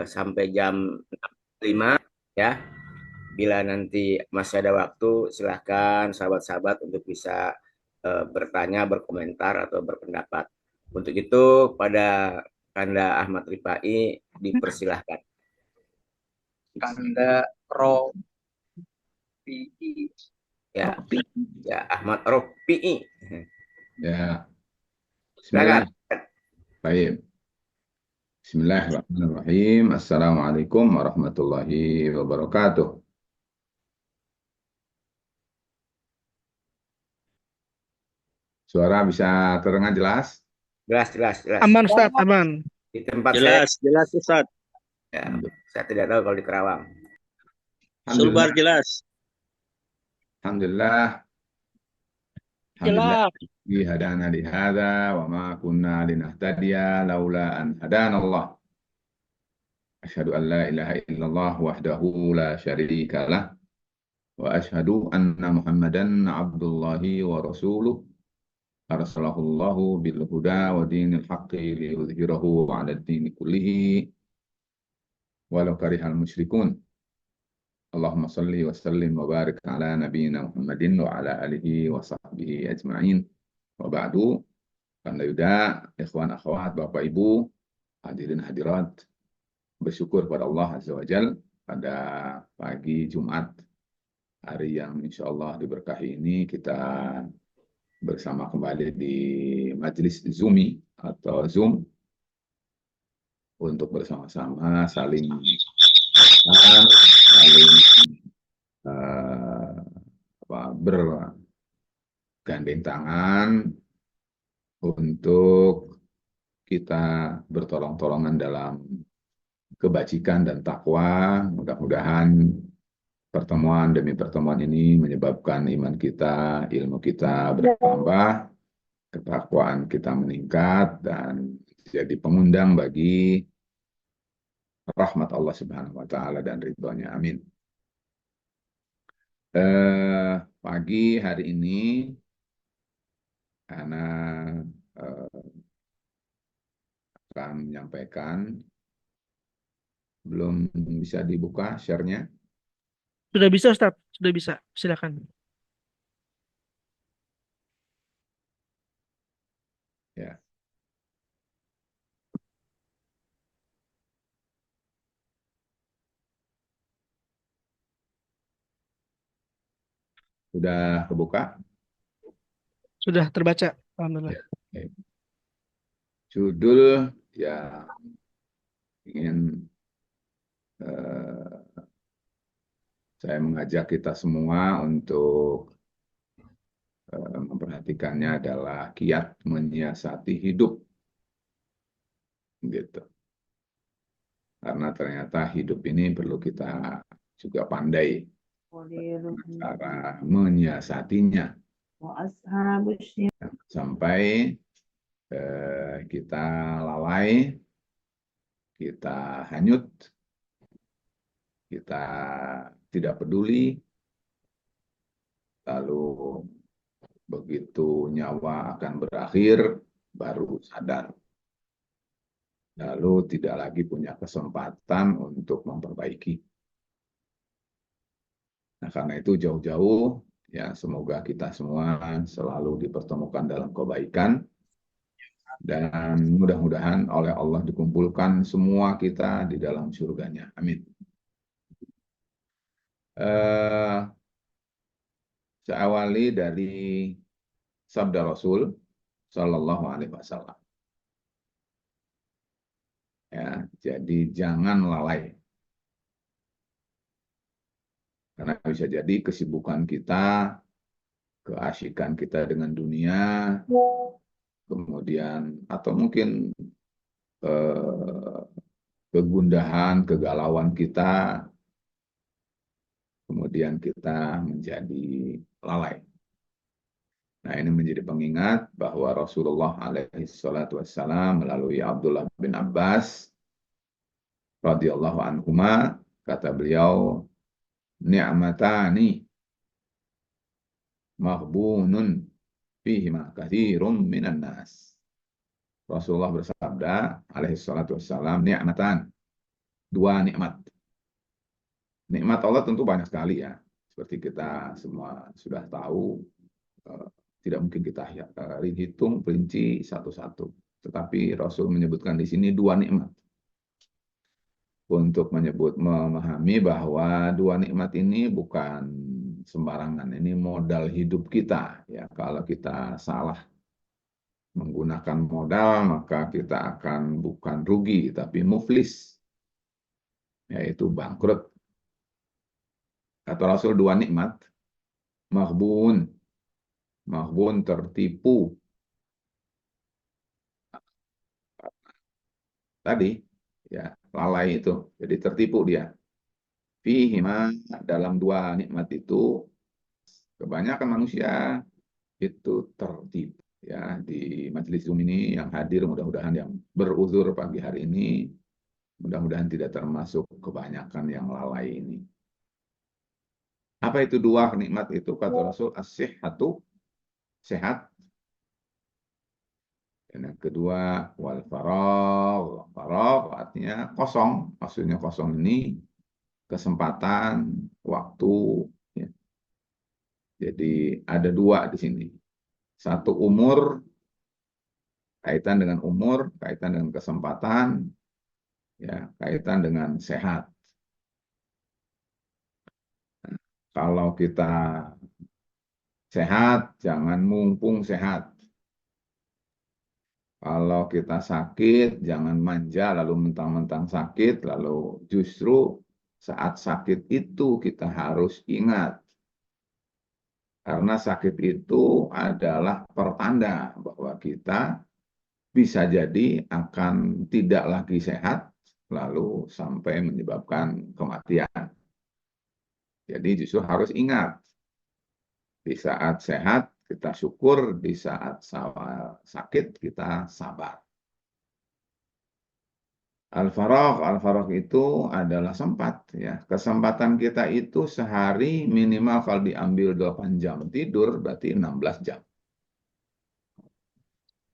sampai jam 5 ya. Bila nanti masih ada waktu, silahkan sahabat-sahabat untuk bisa bertanya, berkomentar, atau berpendapat. Untuk itu, pada Kanda Ahmad Rifai dipersilahkan. Kanda Rofi. Ya, ya Ahmad Rofi'i. Ya, Silakan. Bismillah. Baik. Bismillahirrahmanirrahim. Assalamualaikum warahmatullahi wabarakatuh. Suara bisa terdengar jelas? Jelas, jelas, jelas. Aman Ustaz, aman. Di tempat Jelas, jelas Ustaz. saya tidak tahu kalau di Kerawang. Sulbar Alhamdulillah. jelas. Alhamdulillah. Alhamdulillah. Hadana li hadza wa ma kunna linahtadiya laula an hadana Allah. Asyhadu an la ilaha illallah wahdahu la syarika lah wa asyhadu anna Muhammadan abdullahi wa rasuluh arsalahullahu bil huda wa dinil haqqi liyudhhirahu 'ala ad-dini kullihi walau karihal musyrikun. Allahumma salli wa sallim wa barik ala nabiyyina Muhammadin wa ala alihi wa sahbihi ajma'in. Wa ba'du, Kanda Yuda, ikhwan akhwat, Bapak Ibu, hadirin hadirat, bersyukur pada Allah Azza wa Jal pada pagi Jumat, hari yang insya Allah diberkahi ini, kita bersama kembali di Majelis Zumi atau Zoom untuk bersama-sama saling bergandeng tangan untuk kita bertolong-tolongan dalam kebajikan dan takwa. Mudah-mudahan pertemuan demi pertemuan ini menyebabkan iman kita, ilmu kita bertambah, ketakwaan kita meningkat, dan jadi pengundang bagi rahmat Allah Subhanahu wa Ta'ala dan ridhonya. Amin. Pagi hari ini, Ana akan menyampaikan, belum bisa dibuka share-nya. Sudah bisa Ustaz, sudah bisa. Silakan. Ya. Sudah kebuka? Sudah terbaca. Alhamdulillah. Ya. Judul ya ingin saya mengajak kita semua untuk memperhatikannya adalah kiat menyiasati hidup, gitu. Karena ternyata hidup ini perlu kita juga pandai cara menyiasatinya sampai kita lalai, kita hanyut, kita tidak peduli, lalu begitu nyawa akan berakhir baru sadar, lalu tidak lagi punya kesempatan untuk memperbaiki. Nah, karena itu jauh-jauh ya, semoga kita semua selalu dipertemukan dalam kebaikan, dan mudah-mudahan oleh Allah dikumpulkan semua kita di dalam surganya. Amin. Saya awali dari sabda Rasul Sallallahu Alaihi Wasallam. Ya, jadi jangan lalai. Karena bisa jadi kesibukan kita, keasikan kita dengan dunia, kemudian atau mungkin kegundahan, kegalauan kita, kemudian kita menjadi lalai. Nah, ini menjadi pengingat bahwa Rasulullah SAW melalui Abdullah bin Abbas radhiyallahu anhuma, kata beliau, ni'matani maghbunun fihima katsirum minan nas. Rasulullah bersabda alaihi salatu wassalam, ni'matan, dua nikmat. Nikmat Allah tentu banyak sekali ya. Seperti kita semua sudah tahu, tidak mungkin kita hitung rinci satu-satu. Tetapi Rasul menyebutkan di sini dua nikmat. Untuk memahami bahwa dua nikmat ini bukan sembarangan. Ini modal hidup kita. Ya, kalau kita salah menggunakan modal, maka kita akan bukan rugi, tapi muflis, yaitu bangkrut. Kata Rasul dua nikmat, maghbun tertipu. Tadi, ya lalai itu, jadi tertipu dia. Fihima, dalam dua nikmat itu, kebanyakan manusia itu tertipu. Ya, di majelis Zoom ini yang hadir, mudah-mudahan yang beruzur pagi hari ini, mudah-mudahan tidak termasuk kebanyakan yang lalai ini. Apa itu dua nikmat itu? Kata Rasul, as-sihhatu, sehat. Dan yang kedua, wal faragh. Faragh artinya kosong. Maksudnya kosong ini kesempatan, waktu. Ya. Jadi ada dua di sini. Satu umur, kaitan dengan umur, kaitan dengan kesempatan, ya, kaitan dengan sehat. Nah, kalau kita sehat, jangan mumpung sehat. Kalau kita sakit, jangan manja lalu mentang-mentang sakit, lalu justru saat sakit itu kita harus ingat. Karena sakit itu adalah pertanda bahwa kita bisa jadi akan tidak lagi sehat, lalu sampai menyebabkan kematian. Jadi justru harus ingat, di saat sehat kita syukur, di saat sakit kita sabar. Al-faragh itu adalah sempat ya. Kesempatan kita itu sehari minimal kalau diambil 8 jam tidur berarti 16 jam.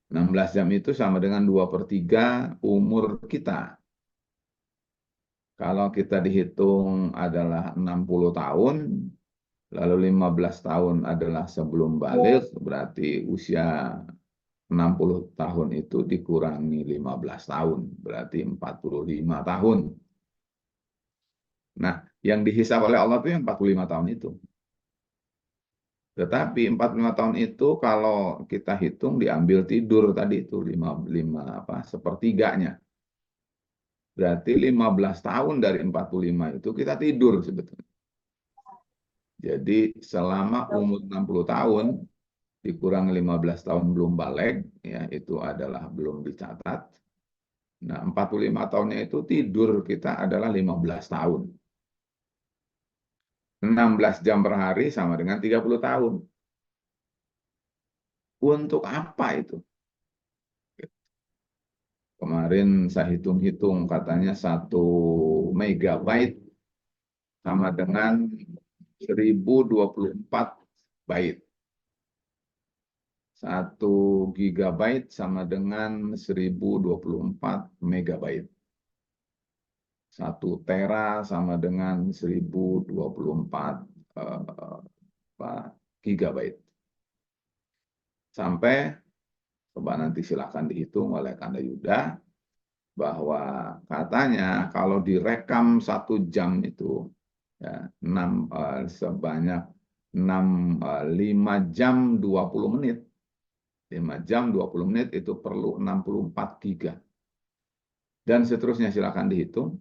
16 jam itu sama dengan 2/3 umur kita. Kalau kita dihitung adalah 60 tahun, lalu 15 tahun adalah sebelum balik, berarti usia 60 tahun itu dikurangi 15 tahun, berarti 45 tahun. Nah, yang dihisab oleh Allah itu yang 45 tahun itu. Tetapi 45 tahun itu kalau kita hitung diambil tidur tadi itu 5 sepertiganya. Berarti 15 tahun dari 45 itu kita tidur sebetulnya. Jadi selama umur 60 tahun dikurang 15 tahun belum balik, ya itu adalah belum dicatat. Nah, 45 tahunnya itu tidur kita adalah 15 tahun. 16 jam per hari sama dengan 30 tahun. Untuk apa itu? Kemarin saya hitung-hitung katanya 1 megabyte sama dengan 1024 byte. 1 gigabyte sama dengan 1024 megabyte. 1 tera sama dengan 1024 gigabyte. Sampai, coba nanti silakan dihitung oleh Kanda Yuda, bahwa katanya kalau direkam 1 jam itu, ya, sebanyak 5 jam 20 menit. 5 jam 20 menit itu perlu 64 giga. Dan seterusnya silakan dihitung.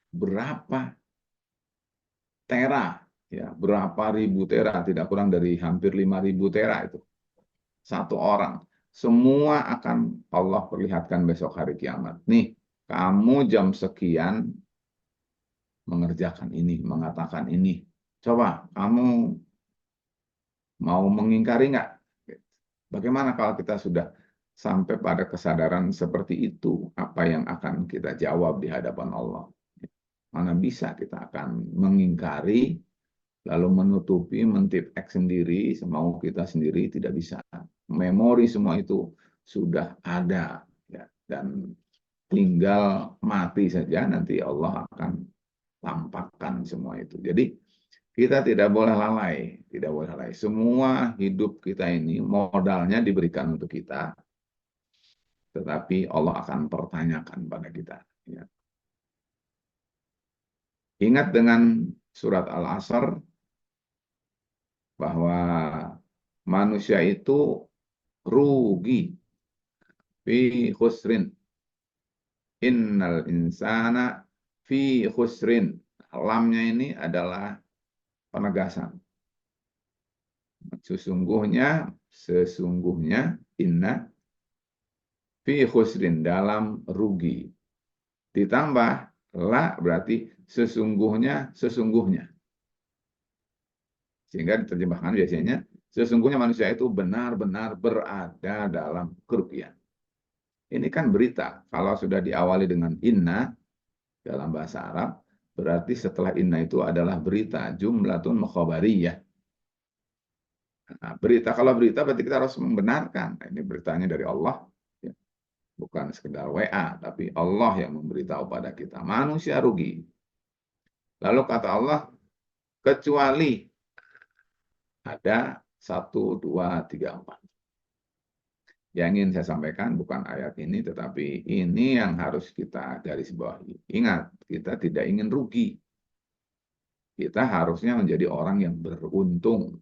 Berapa tera, ya, berapa ribu tera, tidak kurang dari hampir 5.000 tera itu. Satu orang. Semua akan Allah perlihatkan besok hari kiamat. Nih, kamu jam sekian mengerjakan ini, mengatakan ini. Coba, kamu mau mengingkari nggak? Bagaimana kalau kita sudah sampai pada kesadaran seperti itu, apa yang akan kita jawab di hadapan Allah? Mana bisa kita akan mengingkari, lalu menutupi, mentipek sendiri, semau kita sendiri, tidak bisa. Memori semua itu sudah ada. Ya. Dan tinggal mati saja, nanti Allah akan tampakkan semua itu. Jadi kita tidak boleh lalai, tidak boleh lalai. Semua hidup kita ini modalnya diberikan untuk kita, tetapi Allah akan pertanyakan pada kita. Ya. Ingat dengan surat Al-Asr bahwa manusia itu rugi fi khusrin. Innal insana fi khusrin. Lamnya ini adalah penegasan. Sesungguhnya inna fi khusrin, dalam rugi. Ditambah la berarti sesungguhnya. Sehingga diterjemahkan biasanya sesungguhnya manusia itu benar-benar berada dalam kerugian. Ini kan berita. Kalau sudah diawali dengan inna dalam bahasa Arab, berarti setelah inna itu adalah berita, jumlatun khabariyah. Nah, berita, kalau berita berarti kita harus membenarkan. Nah, ini beritanya dari Allah, ya. Bukan sekedar WA, tapi Allah yang memberitahu pada kita. Manusia rugi. Lalu kata Allah, kecuali ada 1, 2, 3, 4. Yang ingin saya sampaikan bukan ayat ini, tetapi ini yang harus kita garis bawahi. Ingat, kita tidak ingin rugi. Kita harusnya menjadi orang yang beruntung.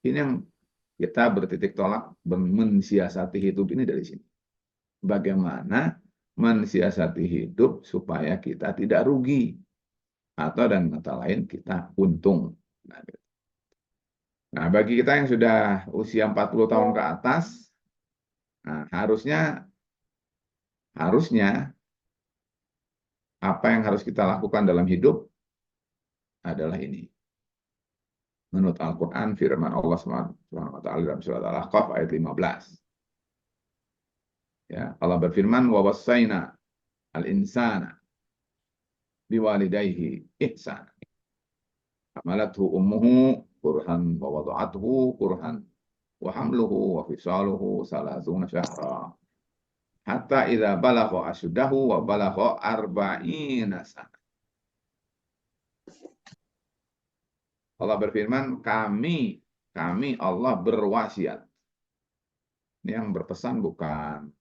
Ini yang kita bertitik tolak mensiasati hidup ini dari sini. Bagaimana mensiasati hidup supaya kita tidak rugi. Atau dengan kata lain, kita untung. Nah, bagi kita yang sudah usia 40 tahun ke atas, nah, harusnya apa yang harus kita lakukan dalam hidup adalah ini. Menurut Al-Quran, firman Allah SWT dalam surat Al-Ahqaf ayat 15. Ya, Allah berfirman, wa wassayna al-insana biwalidayhi ihsana. Hamalathu ummuhu kurhan wa wada'athu kurhan wa hamluhu wa fisaluhu 30 syahra. Hatta idza balagha ashuddahu wa balagha 40 sana. Allah berfirman, kami Allah berwasiat. Ini yang berpesan bukan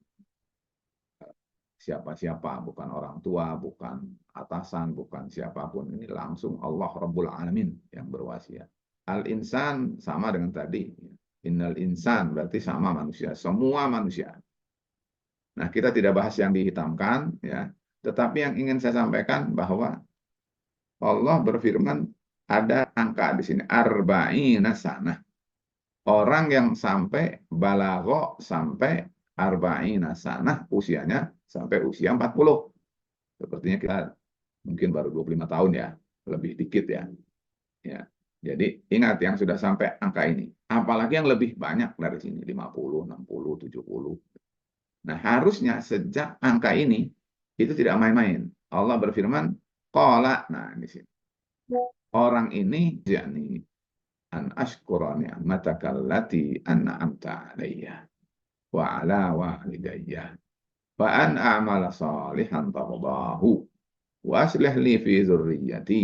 siapa-siapa, bukan orang tua, bukan atasan, bukan siapapun. Ini langsung Allah Rabbul Alamin yang berwasiat. Al-insan sama dengan tadi. Innal insan berarti sama manusia, semua manusia. Nah, kita tidak bahas yang dihitamkan, ya. Tetapi yang ingin saya sampaikan bahwa Allah berfirman ada angka di sini, arba'ina sanah. Orang yang sampai balagho sampai arba'ina sanah, usianya sampai usia 40. Sepertinya kita mungkin baru 25 tahun ya, lebih dikit ya. Ya. Jadi ingat yang sudah sampai angka ini. Apalagi yang lebih banyak dari sini, 50, 60, 70. Nah, harusnya sejak angka ini itu tidak main-main. Allah berfirman, qala, nah di sini. Orang ini yakni an ashkura ni'mataka allati an'amta 'alayya wa 'ala walidayya wa an a'mala salihan tardahu wa aslih li fi dzurriyyati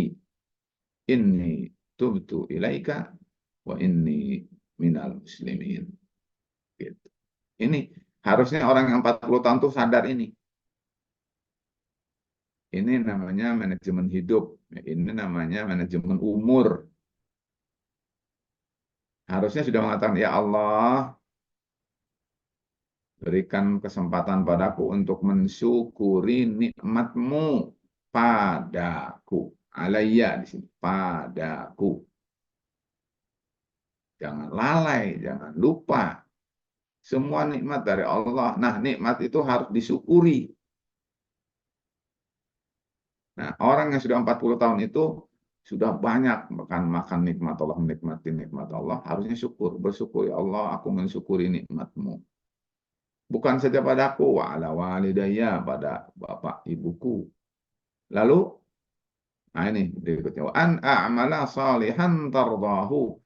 inni tubtu ilaika wa inni minal muslimin. Gitu. Ini harusnya orang yang 40 tahun itu sadar ini. Ini namanya manajemen hidup. Ini namanya manajemen umur. Harusnya sudah mengatakan, ya Allah, berikan kesempatan padaku untuk mensyukuri nikmat-Mu padaku. Alayya di sini, padaku. Jangan lalai, jangan lupa. Semua nikmat dari Allah. Nah, nikmat itu harus disyukuri. Nah, orang yang sudah 40 tahun itu sudah banyak makan nikmat Allah, menikmati nikmat Allah. Harusnya syukur, bersyukur. Ya Allah, aku mensyukuri nikmat-Mu. Bukan saja padaku, wa ala walidayya, pada bapak ibuku. Lalu, nah ini berikutnya. Wa an a'mala salihan tardahu.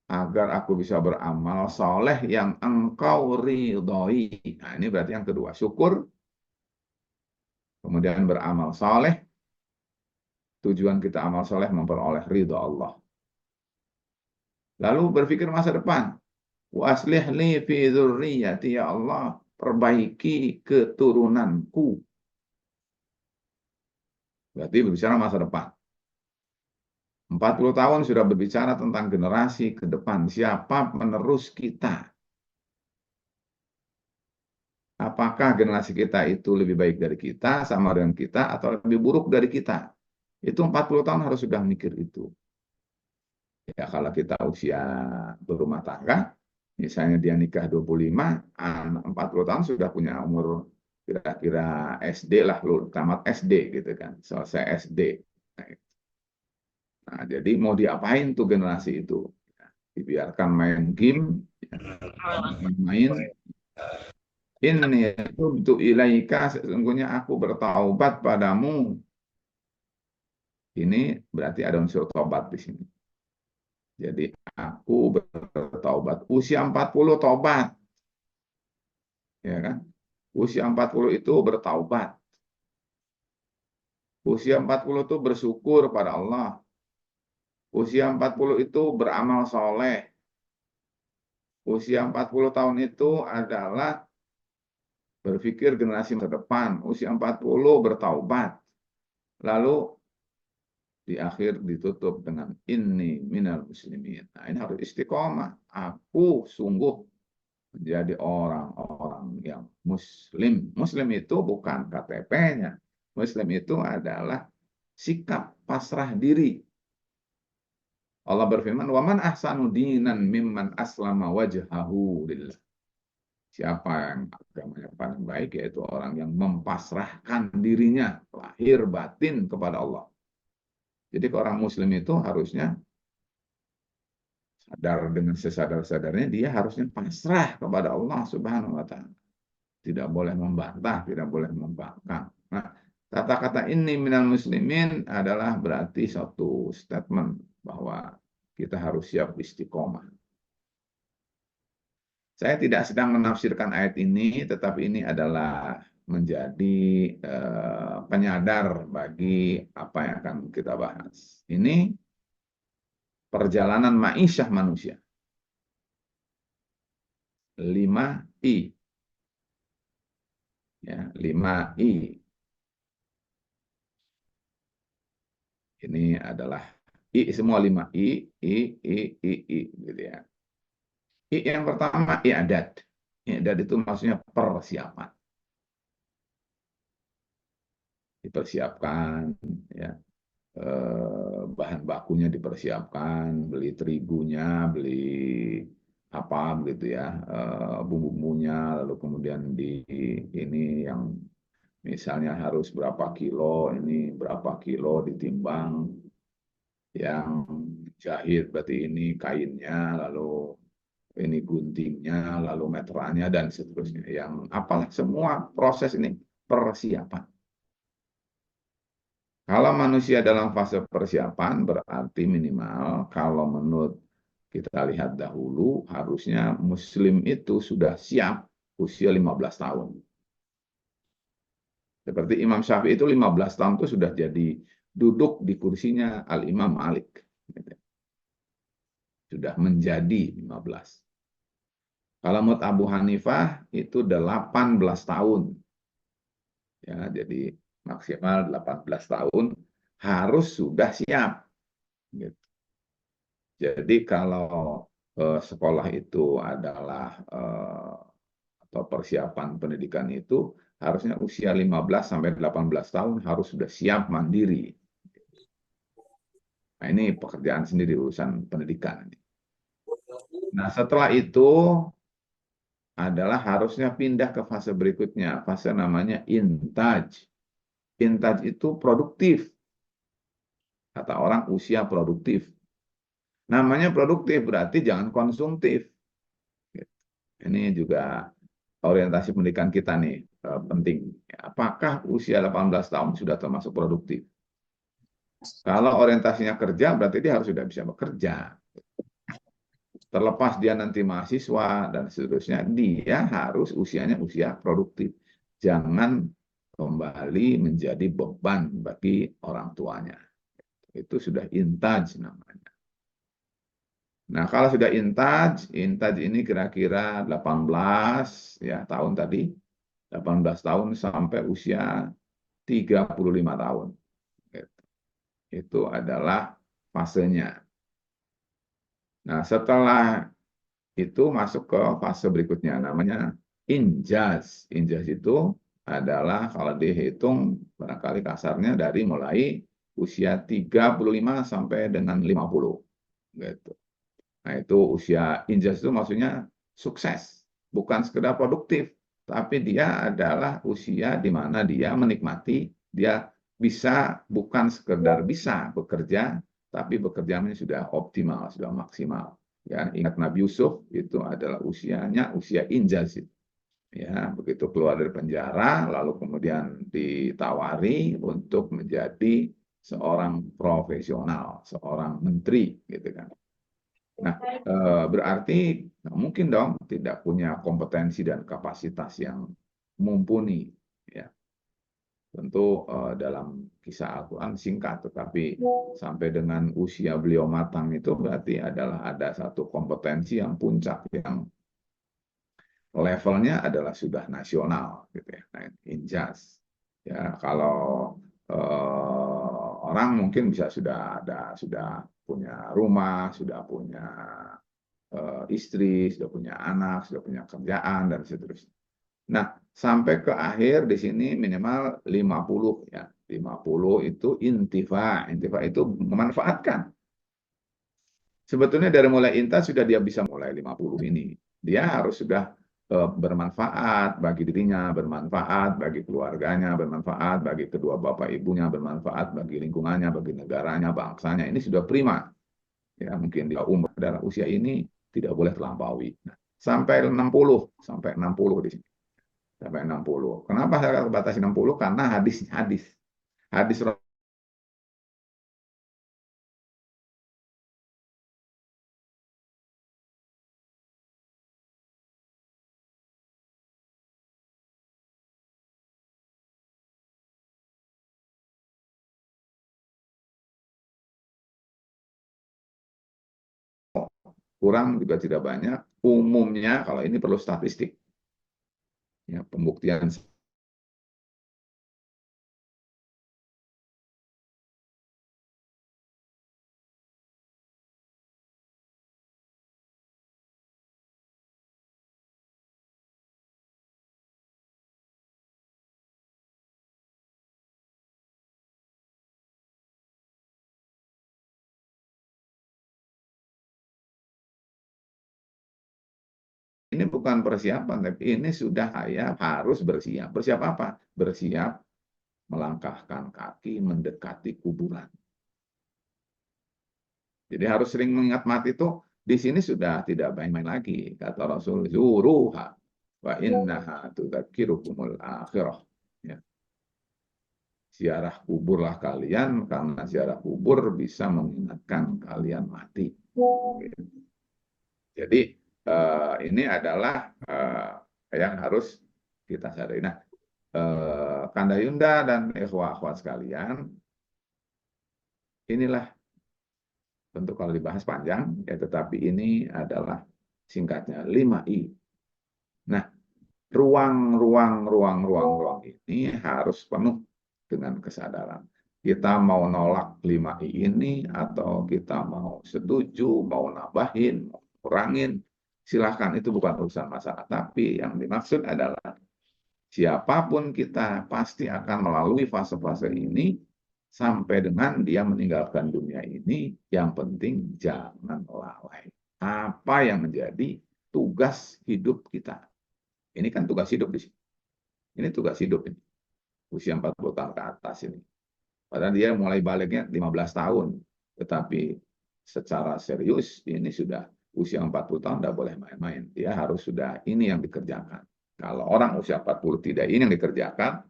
Agar aku bisa beramal soleh yang engkau ridhoi. Nah, ini berarti yang kedua. Syukur kemudian beramal soleh. Tujuan kita amal soleh memperoleh ridho Allah. Lalu berpikir masa depan. Waslih li fi dzurriyyati, ya Allah, perbaiki keturunanku. Berarti berbicara masa depan. 40 tahun sudah berbicara tentang generasi ke depan. Siapa penerus kita? Apakah generasi kita itu lebih baik dari kita, sama dengan kita, atau lebih buruk dari kita? Itu 40 tahun harus sudah mikir itu. Ya, kalau kita usia berumah tangga, misalnya dia nikah 25, 40 tahun sudah punya umur kira-kira SD lah, tamat SD gitu kan, selesai SD. Nah, jadi mau diapain tuh generasi itu? Dibiarkan main game, main. Ini tubtu ilaika, sesungguhnya aku bertaubat padamu. Ini berarti ada unsur taubat di sini. Jadi aku bertaubat. Usia 40 taubat. Ya kan? Usia 40 itu bertaubat. Usia 40 itu bersyukur pada Allah. Usia 40 itu beramal soleh. Usia 40 tahun itu adalah berpikir generasi masa depan. Usia 40 bertaubat. Lalu di akhir ditutup dengan inni minal muslimin. Nah, ini harus istiqomah. Aku sungguh menjadi orang-orang yang muslim. Muslim itu bukan KTP-nya. Muslim itu adalah sikap pasrah diri. Allah berfirman, "Waman ahsanu dinan mimman aslama wajhahu lillah." Siapa yang agamanya paling baik, yaitu orang yang mempasrahkan dirinya lahir batin kepada Allah. Jadi orang muslim itu harusnya sadar, dengan sesadar-sadarnya dia harusnya pasrah kepada Allah Subhanahu wa taala. Tidak boleh membantah, tidak boleh membangkang. Nah, kata-kata ini minal muslimin adalah berarti suatu statement bahwa kita harus siap istiqomah. Saya tidak sedang menafsirkan ayat ini, tetapi ini adalah menjadi penyadar bagi apa yang akan kita bahas. Ini perjalanan ma'isyah manusia. 5I. Ya, 5I. Ini adalah I semua 5I, I, gitu ya. I yang pertama, i'dad. I'dad itu maksudnya persiapan. Dipersiapkan, ya. Bahan bakunya dipersiapkan, beli terigunya, beli apa begitu ya, bumbu-bumbunya, lalu kemudian ini yang misalnya harus berapa kilo, ini berapa kilo ditimbang, yang jahit berarti ini kainnya, lalu ini guntingnya, lalu meterannya dan seterusnya. Yang apalah semua proses ini persiapan. Kalau manusia dalam fase persiapan berarti minimal kalau menurut kita lihat dahulu harusnya muslim itu sudah siap usia 15 tahun. Seperti Imam Syafi'i itu 15 tahun itu sudah jadi duduk di kursinya Al-Imam Malik. Sudah menjadi 15. Kalau menurut Abu Hanifah itu 18 tahun. Ya, jadi maksimal 18 tahun harus sudah siap. Gitu. Jadi kalau sekolah itu adalah atau persiapan pendidikan itu harusnya usia 15 sampai 18 tahun harus sudah siap mandiri. Nah, ini pekerjaan sendiri urusan pendidikan. Nah, setelah itu adalah harusnya pindah ke fase berikutnya, fase namanya intaj. Intaj itu produktif. Kata orang usia produktif. Namanya produktif berarti jangan konsumtif. Ini juga orientasi pendidikan kita nih penting. Apakah usia 18 tahun sudah termasuk produktif? Kalau orientasinya kerja berarti dia harus sudah bisa bekerja. Terlepas dia nanti mahasiswa dan seterusnya, dia harus usianya usia produktif. Jangan kembali menjadi beban bagi orang tuanya. Itu sudah intaj namanya. Nah, kalau sudah intaj ini kira-kira 18 ya tahun tadi, 18 tahun sampai usia 35 tahun. Itu adalah fasenya. Nah, setelah itu masuk ke fase berikutnya, namanya injaz. Injaz itu adalah kalau dihitung barangkali kasarnya dari mulai usia 35 sampai dengan 50. Gitu. Nah, itu usia injaz itu maksudnya sukses, bukan sekedar produktif, tapi dia adalah usia di mana dia menikmati, dia bisa bukan sekedar bisa bekerja, tapi bekerjanya sudah optimal, sudah maksimal. Ya, ingat Nabi Yusuf itu adalah usianya usia injaz. Ya, begitu keluar dari penjara, lalu kemudian ditawari untuk menjadi seorang profesional, seorang menteri, gitu kan. Nah, berarti mungkin dong tidak punya kompetensi dan kapasitas yang mumpuni. Ya. Tentu dalam kisah Al-Quran singkat, tetapi sampai dengan usia beliau matang itu berarti adalah ada satu kompetensi yang puncak, yang levelnya adalah sudah nasional, gitu ya. Nah, injas. Ya, kalau orang mungkin bisa sudah punya rumah, sudah punya istri, sudah punya anak, sudah punya kerjaan, dan seterusnya. Nah, sampai ke akhir di sini minimal 50 ya. 50 itu intifa. Intifa itu memanfaatkan. Sebetulnya dari mulai inta sudah dia bisa mulai 50 ini. Dia harus sudah bermanfaat bagi dirinya, bermanfaat bagi keluarganya, bermanfaat bagi kedua bapak ibunya, bermanfaat bagi lingkungannya, bagi negaranya, bangsanya. Ini sudah prima. Ya, mungkin di umur dalam usia ini tidak boleh terlampaui. Nah, sampai 60 di sini. Sampai 60. Kenapa saya batasi 60? Karena hadis hadis kurang juga tidak banyak. Umumnya kalau ini perlu statistik. Ya, pembuktian ini bukan persiapan, tapi ini sudah harus bersiap. Bersiap apa? Bersiap melangkahkan kaki mendekati kuburan. Jadi harus sering mengingat mati itu di sini sudah tidak main-main lagi. Kata Rasul, zuruha wa innaha tudzakirukumul akhirah. Ya. Ziarah kuburlah kalian, karena ziarah kubur bisa mengingatkan kalian mati. Jadi ini adalah yang harus kita sadari. Nah, Kanda Yunda dan ikhwah-ikhwat sekalian, inilah tentu kalau dibahas panjang, ya tetapi ini adalah singkatnya 5I. Nah, ruang ini harus penuh dengan kesadaran. Kita mau nolak 5I ini, atau kita mau setuju, mau nambahin, mau kurangin, silahkan, itu bukan urusan masalah. Tapi yang dimaksud adalah siapapun kita pasti akan melalui fase-fase ini sampai dengan dia meninggalkan dunia ini. Yang penting jangan lalai. Apa yang menjadi tugas hidup kita? Ini kan tugas hidup di sini. Ini tugas hidup ini. Usia 40 tahun ke atas ini. Padahal dia mulai baliknya 15 tahun. Tetapi secara serius ini sudah usia 40 tahun tidak boleh main-main. Dia harus sudah ini yang dikerjakan. Kalau orang usia 40 tidak ini yang dikerjakan,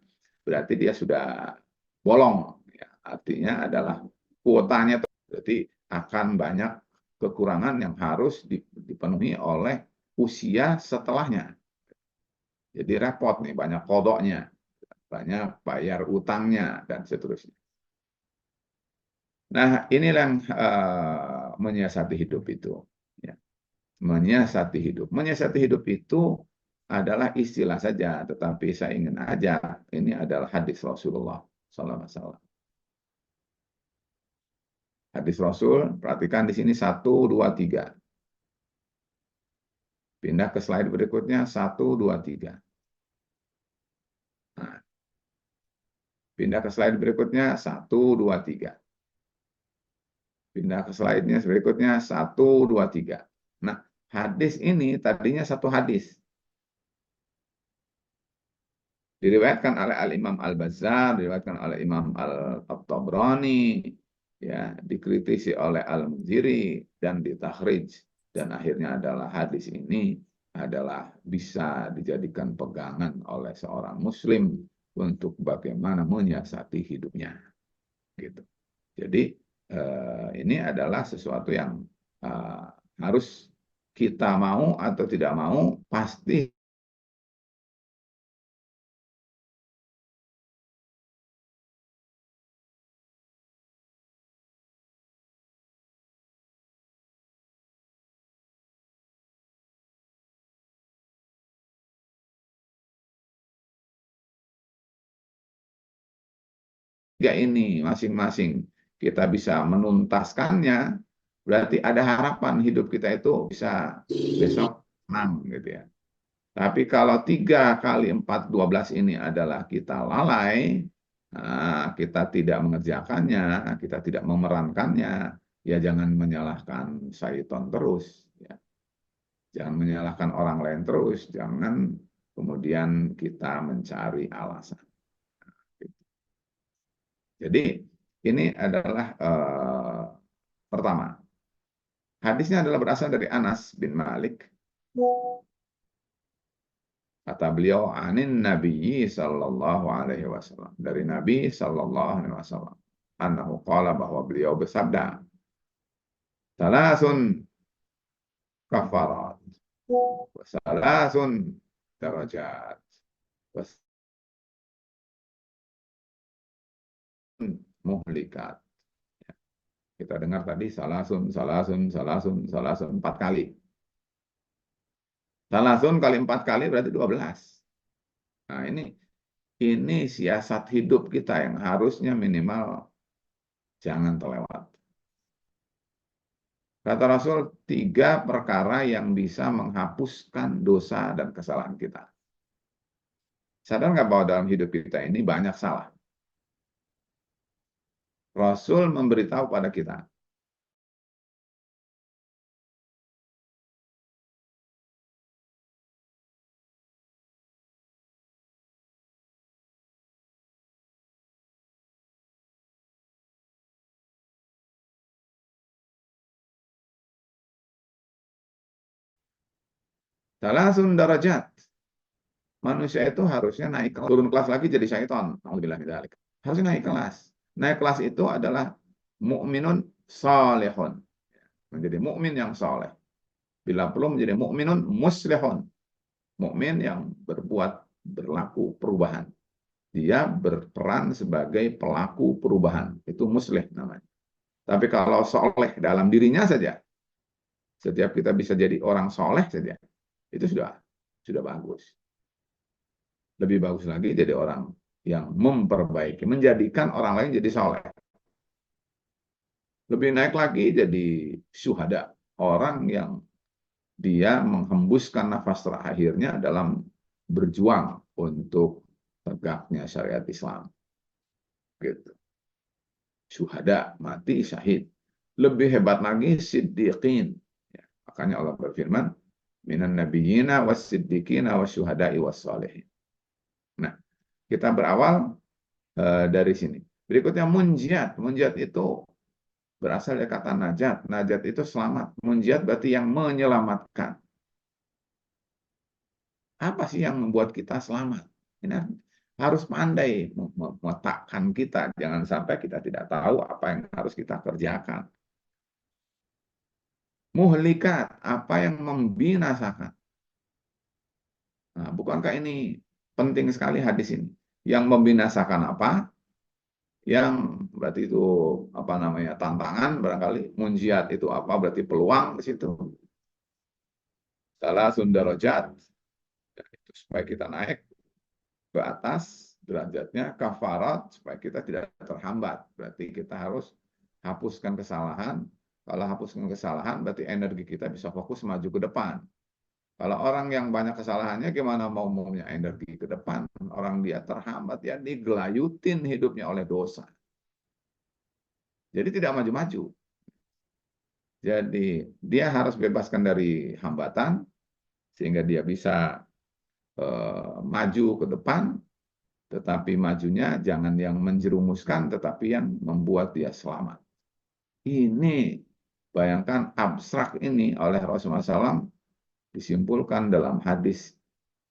berarti dia sudah bolong. Ya, artinya adalah kuotanya berarti akan banyak kekurangan yang harus dipenuhi oleh usia setelahnya. Jadi repot nih, banyak kodoknya. banyak bayar utangnya, dan seterusnya. Nah, inilah yang menyiasati hidup itu. Ya. Menyiasati hidup. Menyiasati hidup itu adalah istilah saja, tetapi saya ingin ajak, ini adalah hadis Rasulullah SAW. Hadis Rasul, perhatikan di sini 1, 2, 3. Pindah ke slide berikutnya, 1, 2, 3. Nah, pindah ke slide berikutnya, 1, 2, 3. Pindah ke slide-nya berikutnya, 1, 2, 3. Nah, hadis ini tadinya satu hadis. Diriwayatkan oleh Al-Imam Al-Bazzar, diriwayatkan oleh Imam Al-Tabrani, ya, dikritisi oleh Al-Munziri, dan ditakhrij. Dan akhirnya adalah hadis ini adalah bisa dijadikan pegangan oleh seorang muslim untuk bagaimana menyiasati hidupnya. Gitu. Jadi ini adalah sesuatu yang harus kita mau atau tidak mau, pasti tiga ini masing-masing kita bisa menuntaskannya, berarti ada harapan hidup kita itu bisa besok menang gitu ya. Tapi kalau 3 kali 4, 12 ini adalah kita lalai, kita tidak mengerjakannya, kita tidak memerankannya, ya jangan menyalahkan syaitan terus. Ya. Jangan menyalahkan orang lain terus, jangan kemudian kita mencari alasan. Jadi ini adalah pertama. Hadisnya adalah berasal dari Anas bin Malik. Kata beliau, anin Nabi sallallahu alaihi wasallam. Dari Nabi sallallahu alaihi wasallam. Annahu qala, bahwa beliau bersabda, salasun kafarat, wa salasun darajat, wa salasun muhlikat. Kita dengar tadi salasun, salasun, salasun, salasun 4 kali. Salasun kali 4 kali berarti 12. Nah, ini siasat hidup kita yang harusnya minimal jangan terlewat. Kata Rasul, 3 perkara yang bisa menghapuskan dosa dan kesalahan kita. Sadar nggak bahwa dalam hidup kita ini banyak salah? Rasul memberitahu pada kita, salasun darajat. Manusia itu harusnya naik kelas, turun kelas lagi jadi syaitan. Alhamdulillah. Harusnya naik kelas. Naik kelas itu adalah mukminun salihun. Menjadi mukmin yang saleh. Bila perlu menjadi mukminun muslihun. Mukmin yang berlaku perubahan. Dia berperan sebagai pelaku perubahan. Itu muslih namanya. Tapi kalau soleh dalam dirinya saja, setiap kita bisa jadi orang soleh saja, itu sudah bagus. Lebih bagus lagi jadi orang yang memperbaiki, menjadikan orang lain jadi soleh. Lebih naik lagi jadi syuhada, orang yang dia menghembuskan nafas terakhirnya dalam berjuang untuk tegaknya syariat Islam. Gitu. Syuhada, mati syahid. Lebih hebat lagi siddiqin. Ya, makanya Allah berfirman, minan nabiyyina was siddiqina was syuhada'i was salihin. Nah, kita berawal dari sini. Berikutnya munjiat. Munjiat itu berasal dari kata najat. Najat itu selamat. Munjiat berarti yang menyelamatkan. Apa sih yang membuat kita selamat? Ini harus pandai meletakkan kita. Jangan sampai kita tidak tahu apa yang harus kita kerjakan. Muhlikat, apa yang membinasakan. Nah, bukankah ini penting sekali hadis ini? Yang membinasakan apa? Yang berarti itu apa namanya, tantangan barangkali. Munjiat itu apa? Berarti peluang di situ. Salah sundarojat, itu supaya kita naik ke atas derajatnya. Kafarat, supaya kita tidak terhambat. Berarti kita harus hapuskan kesalahan. Kalau hapuskan kesalahan, berarti energi kita bisa fokus maju ke depan. Kalau orang yang banyak kesalahannya, gimana mau punya energi ke depan? Orang dia terhambat, ya digelayutin hidupnya oleh dosa. Jadi tidak maju-maju. Jadi dia harus bebaskan dari hambatan, sehingga dia bisa maju ke depan, tetapi majunya jangan yang menjerumuskan, tetapi yang membuat dia selamat. Ini, bayangkan abstrak ini oleh Rasulullah SAW disimpulkan dalam hadis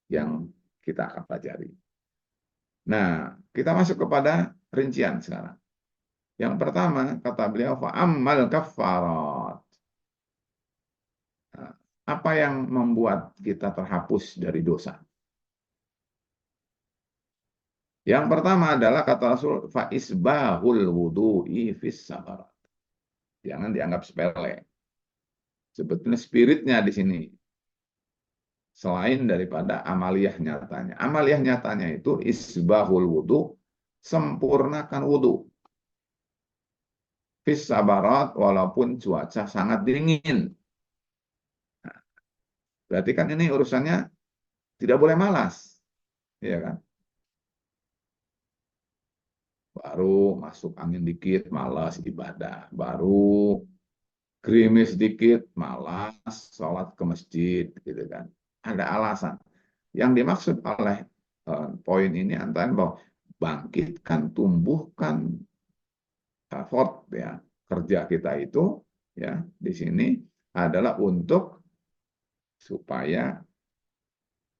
yang kita akan pelajari. Nah, kita masuk kepada rincian sekarang. Yang pertama, kata beliau, fa'ammal kaffarat. Nah, apa yang membuat kita terhapus dari dosa? Yang pertama adalah kata Rasul, fa'isbahul wudu'i fis sabarat. Jangan dianggap sepele. Sebetulnya spiritnya di sini, selain daripada amaliyah nyatanya. Amaliyah nyatanya itu isbahul wudu, sempurnakan wudu. Fis sabarat, walaupun cuaca sangat dingin. Nah, berarti kan ini urusannya tidak boleh malas. Ya kan? Baru masuk angin dikit, malas ibadah. Baru gerimis dikit, malas sholat ke masjid, gitu kan. Ada alasan. Yang dimaksud oleh poin ini antara bahwa bangkitkan, tumbuhkan effort ya, kerja kita itu ya di sini adalah untuk supaya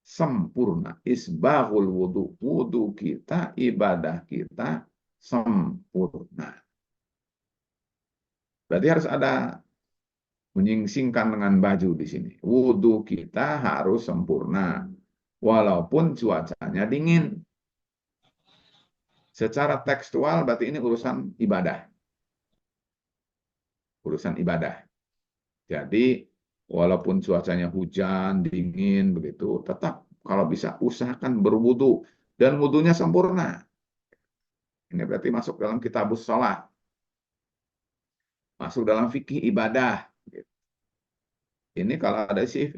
sempurna. Isbahul wudu, wudu kita, ibadah kita sempurna. Berarti harus ada menyingsingkan dengan baju di sini. Wudu kita harus sempurna, walaupun cuacanya dingin. Secara tekstual berarti ini urusan ibadah. Urusan ibadah. Jadi walaupun cuacanya hujan, dingin, begitu, tetap kalau bisa usahakan berwudu. Dan wudunya sempurna. Ini berarti masuk dalam kitabus sholat. Masuk dalam fikih ibadah. Ini kalau ada sih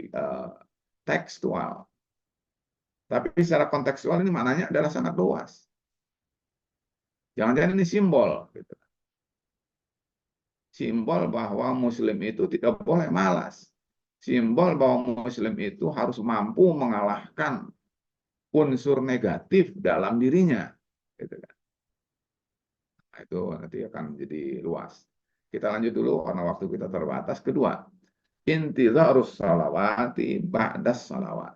tekstual. Tapi secara kontekstual ini maknanya adalah sangat luas. Jangan-jangan ini simbol. Gitu. Simbol bahwa Muslim itu tidak boleh malas. Simbol bahwa Muslim itu harus mampu mengalahkan unsur negatif dalam dirinya. Gitu kan. Nah, itu nanti akan jadi luas. Kita lanjut dulu karena waktu kita terbatas. Kedua, intizarus salawati ba'das salawat.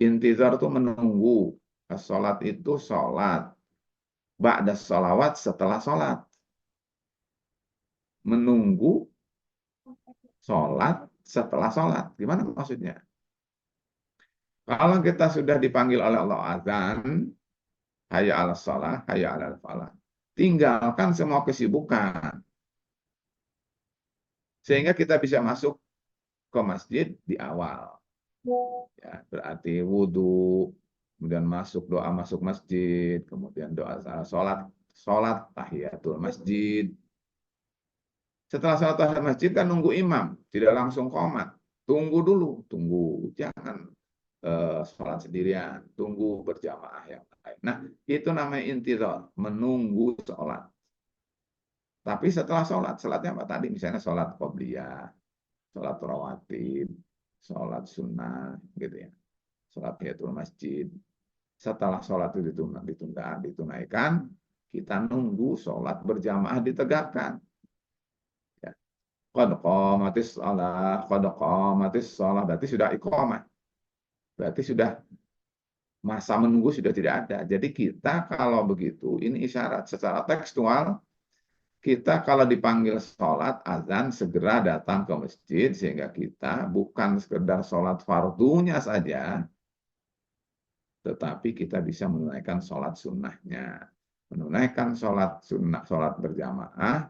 Intizar itu menunggu. Sholat itu sholat. Ba'das salawat setelah sholat. Menunggu sholat setelah sholat. Gimana maksudnya? Kalau kita sudah dipanggil oleh Allah azan, hayya ala sholah, hayya ala falah. Tinggalkan semua kesibukan. Sehingga kita bisa masuk ke masjid di awal. Ya, berarti wudhu, kemudian masuk doa masuk masjid, kemudian doa sholat tahiyatul masjid. Setelah sholat tahiyat masjid kan nunggu imam, tidak langsung qomat. Tunggu dulu, tunggu, jangan sholat sendirian, tunggu berjamaah yang lain. Nah, itu namanya intizar, menunggu sholat. Tapi setelah sholatnya apa tadi? Misalnya sholat qobliyah, sholat rawatib, sholat sunnah, gitu ya. Sholat tahiyatul masjid. Setelah sholat itu ditunaikan, kita nunggu sholat berjamaah ditegakkan. Ya. Qad qamatis shalah, berarti sudah iqamah. Berarti sudah masa menunggu sudah tidak ada. Jadi kita kalau begitu, ini isyarat secara tekstual, kita kalau dipanggil sholat azan segera datang ke masjid sehingga kita bukan sekedar sholat fardunya saja, tetapi kita bisa menunaikan sholat sunnahnya. Menunaikan sholat sunnah, sholat berjamaah,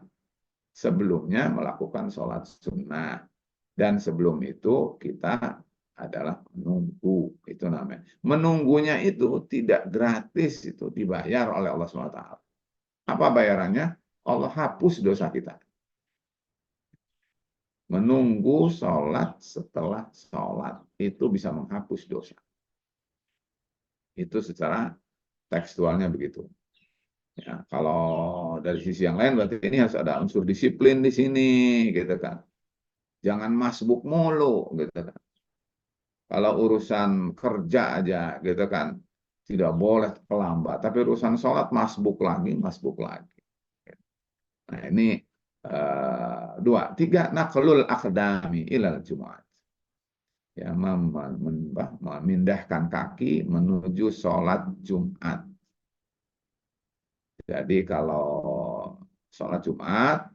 sebelumnya melakukan sholat sunnah. Dan sebelum itu kita adalah menunggu, itu namanya. Menunggunya itu tidak gratis, itu dibayar oleh Allah SWT. Apa bayarannya? Allah hapus dosa kita. Menunggu sholat setelah sholat itu bisa menghapus dosa. Itu secara tekstualnya begitu. Ya, kalau dari sisi yang lain berarti ini harus ada unsur disiplin di sini, gitu kan. Jangan masbuk mulu, gitu kan. Kalau urusan kerja aja, gitu kan, tidak boleh terlambat. Tapi urusan sholat masbuk lagi, masbuk lagi. Nah ini dua, tiga, naqlul aqdami ilal Jumat. Ya, memindahkan kaki menuju sholat Jumat. Jadi kalau sholat Jumat,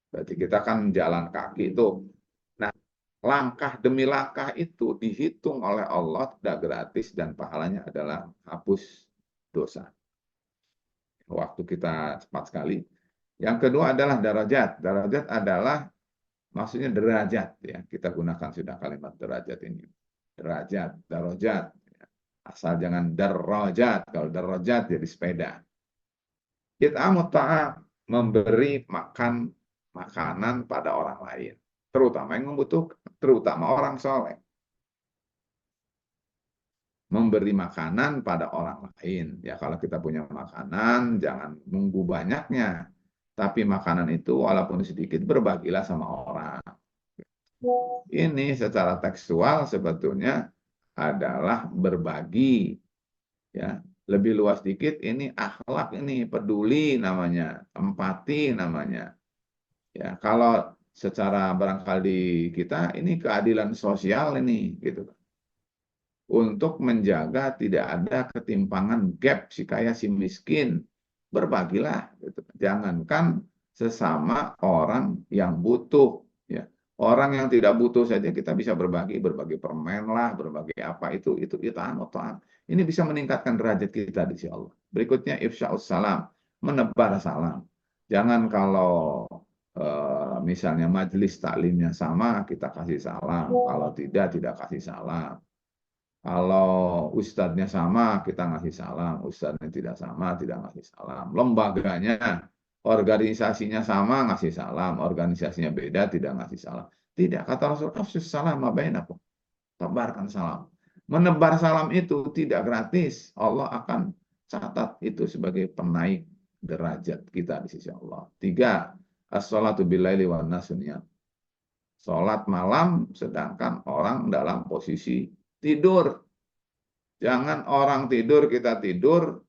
berarti kita kan jalan kaki itu. Nah, langkah demi langkah itu dihitung oleh Allah tidak gratis dan pahalanya adalah hapus dosa. Waktu kita cepat sekali. Yang kedua adalah darajat. Darajat adalah maksudnya derajat ya. Kita gunakan sudah kalimat derajat ini. Derajat, darajat. Asal jangan darajat. Kalau darajat jadi sepeda. It'amut ta'am, memberi makan makanan pada orang lain, terutama yang membutuhkan, terutama orang soleh. Memberi makanan pada orang lain. Ya kalau kita punya makanan, jangan nunggu banyaknya. Tapi makanan itu walaupun sedikit, berbagilah sama orang. Ini secara tekstual sebetulnya adalah berbagi. Ya, lebih luas dikit ini akhlak, ini peduli namanya, empati namanya. Ya, kalau secara barangkali kita ini keadilan sosial ini gitu. Untuk menjaga tidak ada ketimpangan gap si kaya si miskin, berbagilah gitu. Jangankan sesama orang yang butuh ya. Orang yang tidak butuh saja kita bisa berbagi permen lah, berbagi apa itu ta'am. Ini bisa meningkatkan derajat kita di sisi Allah. Berikutnya ifsya'us salam, menebar salam. Jangan kalau misalnya majelis taklimnya sama kita kasih salam, kalau tidak kasih salam. Kalau ustadznya sama kita ngasih salam, ustadznya tidak sama tidak ngasih salam. Lembaganya, organisasinya sama ngasih salam, organisasinya beda tidak ngasih salam. Tidak, kata Rasul, afsus salam bainakum. Tebarkan salam. Menebar salam itu tidak gratis. Allah akan catat itu sebagai penaik derajat kita di sisi Allah. 3, as-salatu billaili wan nasu niyam. Salat malam sedangkan orang dalam posisi tidur. Jangan orang tidur kita tidur,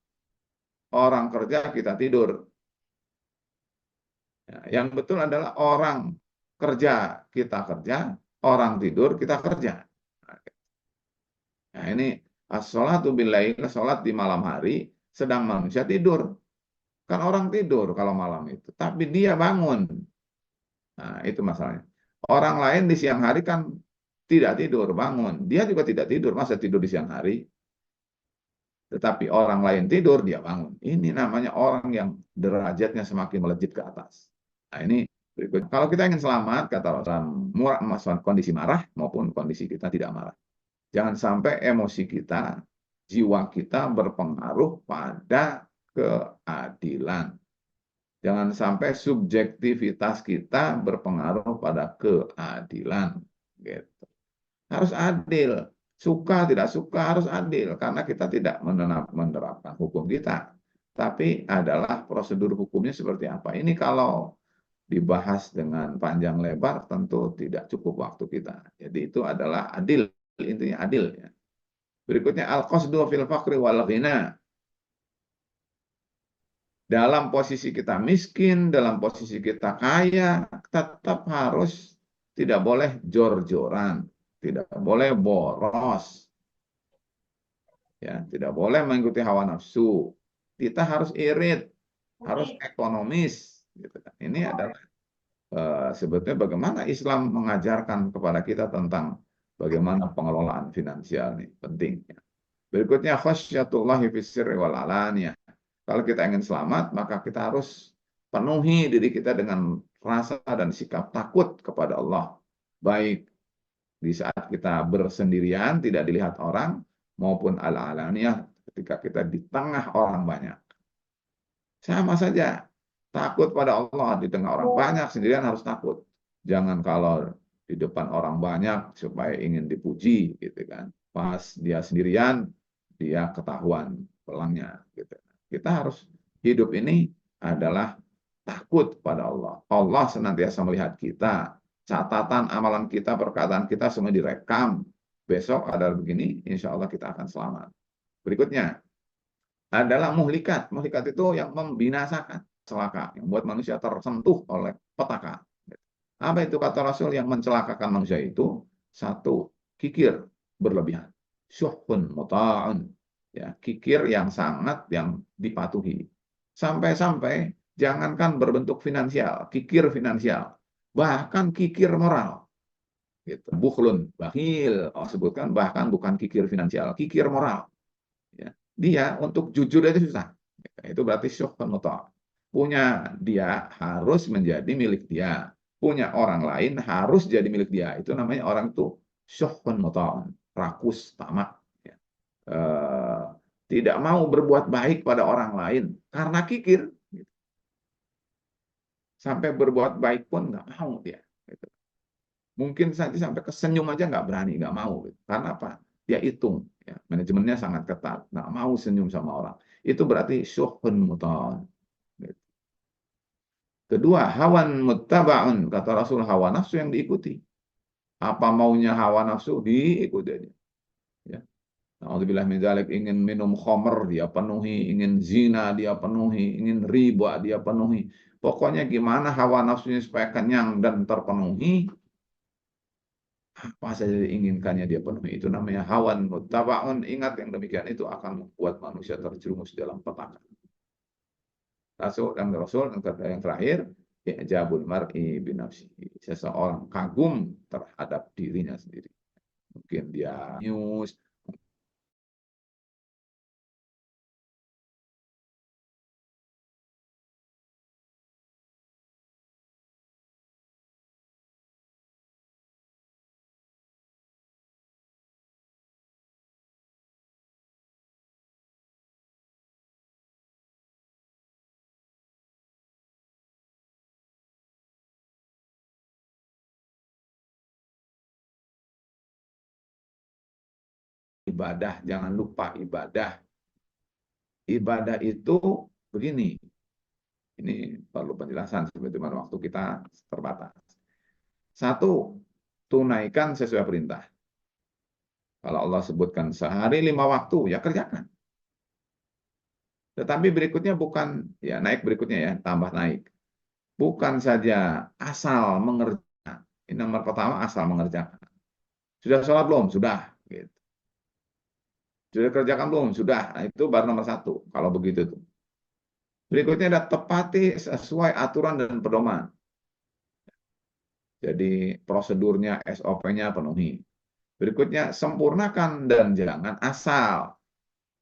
orang kerja kita tidur. Ya, yang betul adalah orang kerja kita kerja, orang tidur kita kerja. Nah ini as-sholatu bil-lail, sholat di malam hari, sedang manusia tidur. Kan orang tidur kalau malam itu, tapi dia bangun. Nah itu masalahnya. Orang lain di siang hari kan tidak tidur, bangun. Dia juga tidak tidur, masa tidur di siang hari? Tetapi orang lain tidur, dia bangun. Ini namanya orang yang derajatnya semakin melejit ke atas. Nah ini berikut. Kalau kita ingin selamat, kata Rasulullah, kondisi marah maupun kondisi kita tidak marah. Jangan sampai emosi kita, jiwa kita berpengaruh pada keadilan. Jangan sampai subjektivitas kita berpengaruh pada keadilan. Gitu. Harus adil. Suka tidak suka harus adil. Karena kita tidak menerapkan hukum kita. Tapi adalah prosedur hukumnya seperti apa. Ini kalau dibahas dengan panjang lebar tentu tidak cukup waktu kita. Jadi itu adalah adil. Intinya adil. Ya. Berikutnya al-qasdu fil faqri wal ghina. Dalam posisi kita miskin, dalam posisi kita kaya, tetap harus tidak boleh jor-joran, tidak boleh boros. Ya, tidak boleh mengikuti hawa nafsu. Kita harus irit, harus ekonomis. Gitu kan. Ini adalah sebetulnya bagaimana Islam mengajarkan kepada kita tentang bagaimana pengelolaan finansial ini penting. Berikutnya khasyatullahi fis sirri wal alaniyah. Kalau kita ingin selamat, maka kita harus penuhi diri kita dengan rasa dan sikap takut kepada Allah. Baik di saat kita bersendirian, tidak dilihat orang, maupun ala-alaniyah ketika kita di tengah orang banyak. Sama saja, takut pada Allah di tengah orang banyak, sendirian harus takut. Jangan kalau di depan orang banyak supaya ingin dipuji, gitu kan. Pas dia sendirian, dia ketahuan pelangnya, gitu. Kita harus hidup ini adalah takut pada Allah. Allah senantiasa melihat kita. Catatan amalan kita, perkataan kita semua direkam. Besok ada begini, insya Allah kita akan selamat. Berikutnya adalah muhlikat. Muhlikat itu yang membinasakan, celaka, yang membuat manusia tersentuh oleh petaka. Apa itu kata Rasul yang mencelakakan manusia itu? Satu, kikir berlebihan. Syuhun muta'un. Ya, kikir yang sangat yang dipatuhi. Sampai-sampai jangankan berbentuk finansial, kikir finansial, bahkan kikir moral. Gitu. Bukhlun, bakhil, sebutkan bahkan bukan kikir finansial, kikir moral. Ya. Dia untuk jujur itu susah. Itu berarti syuhun muta'. Punya dia harus menjadi milik dia. Punya orang lain harus jadi milik dia. Itu namanya orang itu syuhun muta'un, rakus, tamak. Ya. Tidak mau berbuat baik pada orang lain karena kikir. Sampai berbuat baik pun nggak mau dia. Mungkin saja sampai kesenyum aja nggak berani, nggak mau. Karena apa? Dia hitung. Ya. Manajemennya sangat ketat. Nggak mau senyum sama orang. Itu berarti syuhun muta'un. Kedua, hawan muttaba'un. Kata Rasul, hawa nafsu yang diikuti. Apa maunya hawa nafsu, diikuti aja. Ya. Alhamdulillah min dzalik, ingin minum khamr dia penuhi, ingin zina dia penuhi, ingin riba dia penuhi. Pokoknya gimana hawa nafsunya supaya kenyang dan terpenuhi, apa saja diinginkannya dia penuhi. Itu namanya hawan muttaba'un. Ingat yang demikian itu akan membuat manusia terjerumus dalam petaka. Rasul yang terakhir, i'jabul mar'i binafsihi. Seseorang kagum terhadap dirinya sendiri. Mungkin dia news, ibadah. Jangan lupa ibadah. Ibadah itu begini. Ini perlu penjelasan sebetulnya waktu kita terbatas. Satu, tunaikan sesuai perintah. Kalau Allah sebutkan sehari 5 waktu, ya kerjakan. Tetapi berikutnya bukan, ya naik berikutnya ya, tambah naik. Bukan saja asal mengerjakan. Ini nomor pertama, asal mengerjakan. Sudah sholat belum? Sudah. Gitu. Sudah kerjakan belum? Sudah. Nah, itu baru nomor satu. Kalau begitu tuh. Berikutnya ada tepati sesuai aturan dan pedoman. Jadi prosedurnya, SOP-nya penuhi. Berikutnya sempurnakan dan jangan asal.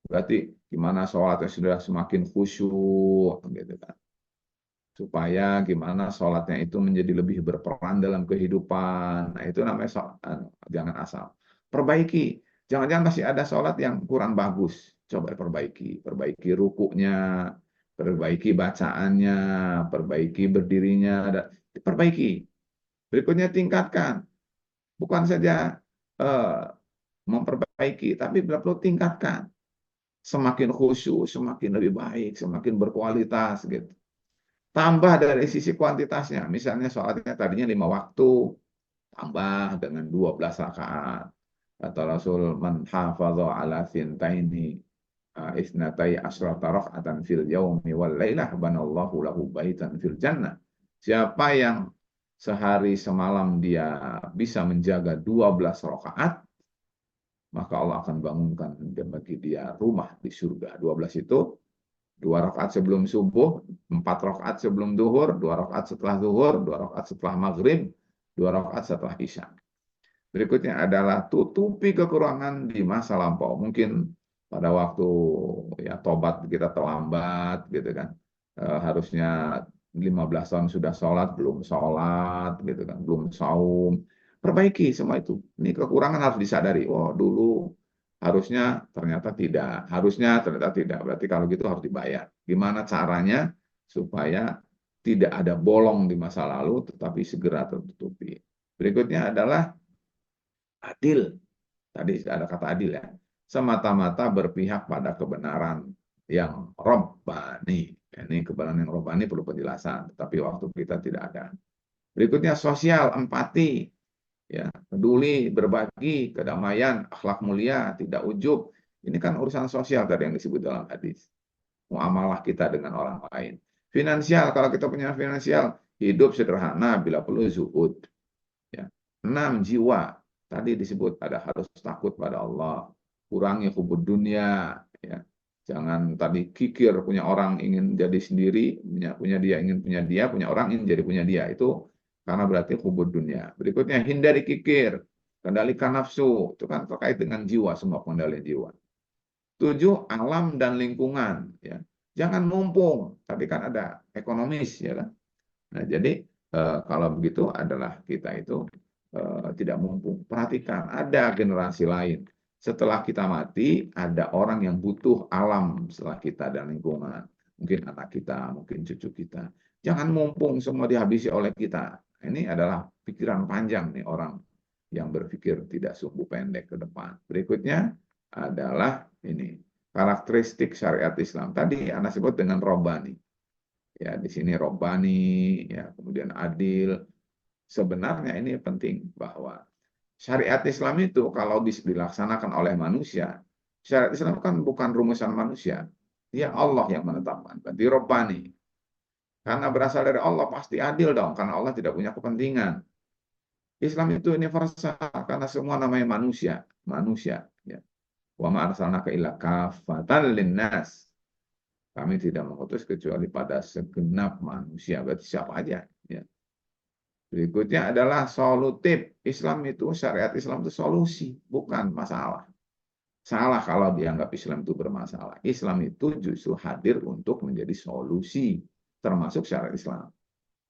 Berarti gimana sholatnya sudah semakin khusyuk, gitu kan. Supaya gimana sholatnya itu menjadi lebih berperan dalam kehidupan. Nah itu namanya jangan asal. Perbaiki. Jangan-jangan masih ada sholat yang kurang bagus. Coba perbaiki rukuknya, perbaiki bacaannya, perbaiki berdirinya, perbaiki. Berikutnya tingkatkan. Bukan saja memperbaiki, tapi perlu tingkatkan. Semakin khusyuk, semakin lebih baik, semakin berkualitas gitu. Tambah dari sisi kuantitasnya. Misalnya sholatnya tadinya 5 waktu, tambah dengan 12 rakaat. Kata Rasul, man hafadha ala thintaini isnatai asrata raka'atan fil yaumi wal lailah banallahu lahu baitan fil jannah. Siapa yang sehari semalam dia bisa menjaga 12 rakaat, maka Allah akan bangunkan bagi dia rumah di surga. 12 itu 2 rakaat sebelum subuh, 4 rakaat sebelum duhur, 2 rakaat setelah duhur, 2 rakaat setelah maghrib, 2 rakaat setelah isya. Berikutnya adalah tutupi kekurangan di masa lampau. Mungkin pada waktu ya tobat kita terlambat gitu kan. Harusnya 15 tahun sudah sholat gitu kan, belum saum. Perbaiki semua itu. Ini kekurangan harus disadari. Oh, dulu harusnya ternyata tidak, harusnya ternyata tidak. Berarti kalau gitu harus dibayar. Gimana caranya supaya tidak ada bolong di masa lalu, tetapi segera tertutupi. Berikutnya adalah adil. Tadi ada kata adil ya. Semata-mata berpihak pada kebenaran yang robbani. Ini kebenaran yang robbani perlu penjelasan, tetapi waktu kita tidak ada. Berikutnya sosial, empati, ya, peduli, berbagi, kedamaian, akhlak mulia, tidak ujub. Ini kan urusan sosial tadi yang disebut dalam hadis. Muamalah kita dengan orang lain. Finansial, kalau kita punya finansial, hidup sederhana bila perlu zuhud. Ya. 6, jiwa. Tadi disebut ada harus takut pada Allah. Kurangi hubud dunia. Ya. Jangan tadi kikir punya orang ingin jadi sendiri, punya dia ingin punya dia, punya orang ingin jadi punya dia. Itu karena berarti hubud dunia. Berikutnya hindari kikir, kendalikan nafsu. Itu kan terkait dengan jiwa, semua kendali jiwa. 7, alam dan lingkungan. Ya. Jangan mumpung. Tadi kan ada ekonomis, ya kan. Nah, jadi kalau begitu adalah kita itu tidak mumpung. Perhatikan, ada generasi lain. Setelah kita mati, ada orang yang butuh alam setelah kita dan lingkungan. Mungkin anak kita, mungkin cucu kita. Jangan mumpung semua dihabisi oleh kita. Ini adalah pikiran panjang nih orang yang berpikir tidak sumbu pendek ke depan. Berikutnya adalah ini, karakteristik syariat Islam. Tadi Anda sebut dengan robbani. Ya, di sini robbani, ya, kemudian adil. Sebenarnya ini penting bahwa syariat Islam itu kalau dilaksanakan oleh manusia, syariat Islam kan bukan rumusan manusia. Dia Allah yang menetapkan. Berarti robbani. Karena berasal dari Allah pasti adil dong, karena Allah tidak punya kepentingan. Islam itu universal karena semua namanya manusia, manusia, ya. Wa ma arsalnaka illa kafatan linnas. Kami tidak mengutus kecuali pada segenap manusia. Berarti siapa aja. Ya. Berikutnya adalah solutif. Islam itu, syariat Islam itu solusi, bukan masalah. Salah kalau dianggap Islam itu bermasalah. Islam itu justru hadir untuk menjadi solusi, termasuk syariat Islam.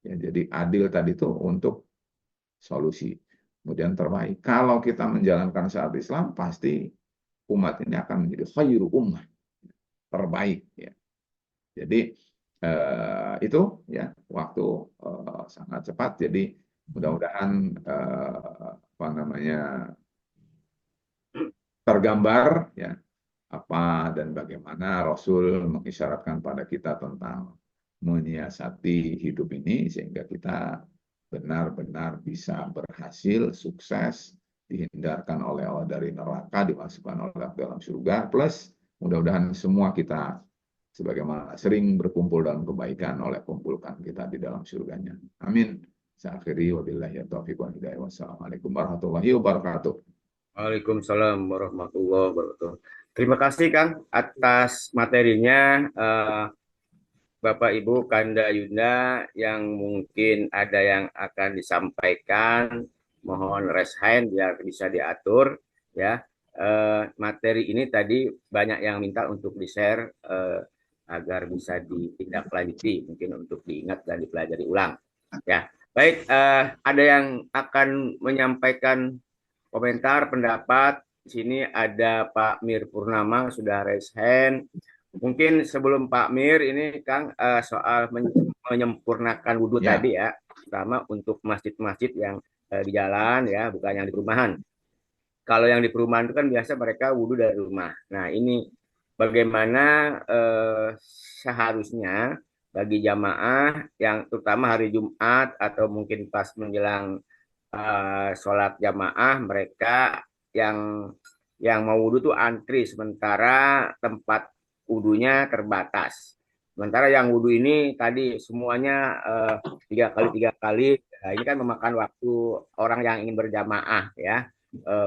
Ya, jadi adil tadi itu untuk solusi. Kemudian terbaik. Kalau kita menjalankan syariat Islam, pasti umat ini akan menjadi khairu ummah. Terbaik. Ya. Jadi itu ya waktu sangat cepat. Jadi mudah-mudahan apa namanya tergambar ya apa dan bagaimana Rasul mengisyaratkan pada kita tentang menyiasati hidup ini sehingga kita benar-benar bisa berhasil, sukses, dihindarkan oleh Allah dari neraka, dimasukkan oleh dalam surga, plus mudah-mudahan semua kita sebagaimana sering berkumpul dalam kebaikan oleh kumpulkan kita di dalam surganya. Amin. Sa'akhiri wabillahi taufiq wa hidayah. Wassalamualaikum warahmatullahi wabarakatuh. Waalaikumsalam warahmatullahi wabarakatuh. Terima kasih Kang atas materinya, Bapak Ibu Kanda Yunda, yang mungkin ada yang akan disampaikan. Mohon raise hand biar bisa diatur ya. Materi ini tadi banyak yang minta untuk di-share agar bisa ditindaklanjuti, mungkin untuk diingat dan dipelajari ulang. Ya, baik. Ada yang akan menyampaikan komentar, pendapat. Di sini ada Pak Mir Purnama sudah raise hand. Mungkin sebelum Pak Mir ini Kang soal menyempurnakan wudhu Ya. tadi ya, terutama untuk masjid-masjid yang di jalan ya, bukan yang di perumahan. Kalau yang di perumahan itu kan biasa mereka wudhu dari rumah. Nah ini bagaimana seharusnya bagi jamaah yang terutama hari Jumat atau mungkin pas menjelang sholat jamaah, mereka yang mau wudhu tuh antri sementara tempat wudhunya terbatas. Sementara yang wudhu ini tadi semuanya 3 kali. Nah, ini kan memakan waktu orang yang ingin berjamaah ya.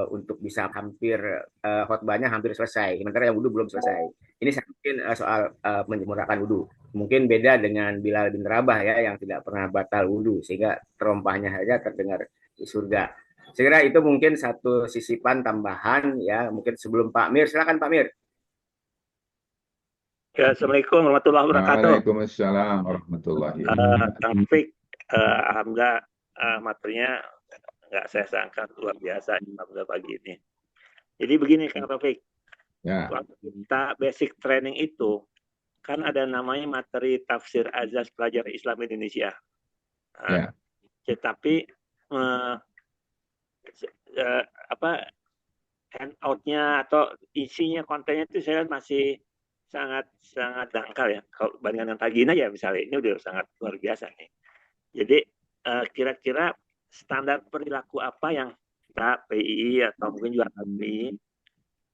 Untuk bisa hampir khotbahnya hampir selesai, sementara yang wudhu belum selesai. Ini saya mungkin soal menyempurnakan wudhu. Mungkin beda dengan Bilal bin Rabah ya, yang tidak pernah batal wudhu sehingga terompahnya saja terdengar di surga. Saya kira itu mungkin satu sisipan tambahan ya. Mungkin sebelum Pak Mir, silakan Pak Mir. Ya, Assalamualaikum warahmatullahi wabarakatuh. Waalaikumsalam warahmatullahi Kang wabarakatuh. Taufik, alhamdulillah materinya nggak saya sangka luar biasa alhamdulillah pagi ini. Jadi begini Kang Taufik, Ya, waktu kita basic training itu kan ada namanya materi tafsir azaz pelajar Islam Indonesia. ya, Tetapi eh, eh, apa handoutnya atau isinya kontennya itu saya masih sangat sangat dangkal ya. Kalau bandingkan dengan pagi ini ya misalnya ini udah sangat luar biasa nih. Jadi kira-kira standar perilaku apa yang kita PII atau mungkin juga kami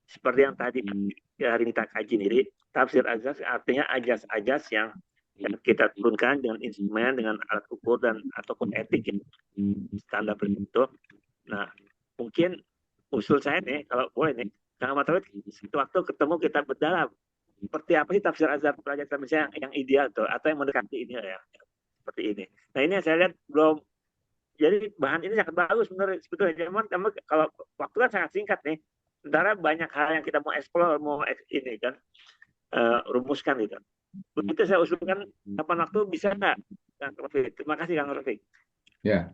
seperti yang tadi hari ini kita kaji nih, tafsir azas artinya ajas-ajas yang kita turunkan dengan instrumen, dengan alat ukur dan ataupun etik ya, standar itu. Nah, mungkin usul saya nih, kalau boleh nih, Kang Matawid, waktu ketemu kita berdalam seperti apa sih tafsir azhar pelajar Indonesia yang ideal tuh atau yang mendekati ini ya seperti ini. Nah ini yang saya lihat belum, jadi bahan ini sangat bagus menurut sebetulnya. Cuman kalau waktu kan sangat singkat nih, sementara banyak hal yang kita mau explore, mau ini kan rumuskan gitu. Begitu saya usulkan kapan waktu bisa nggak, Kang Rafiq? Terima kasih Kang Rafiq. ya,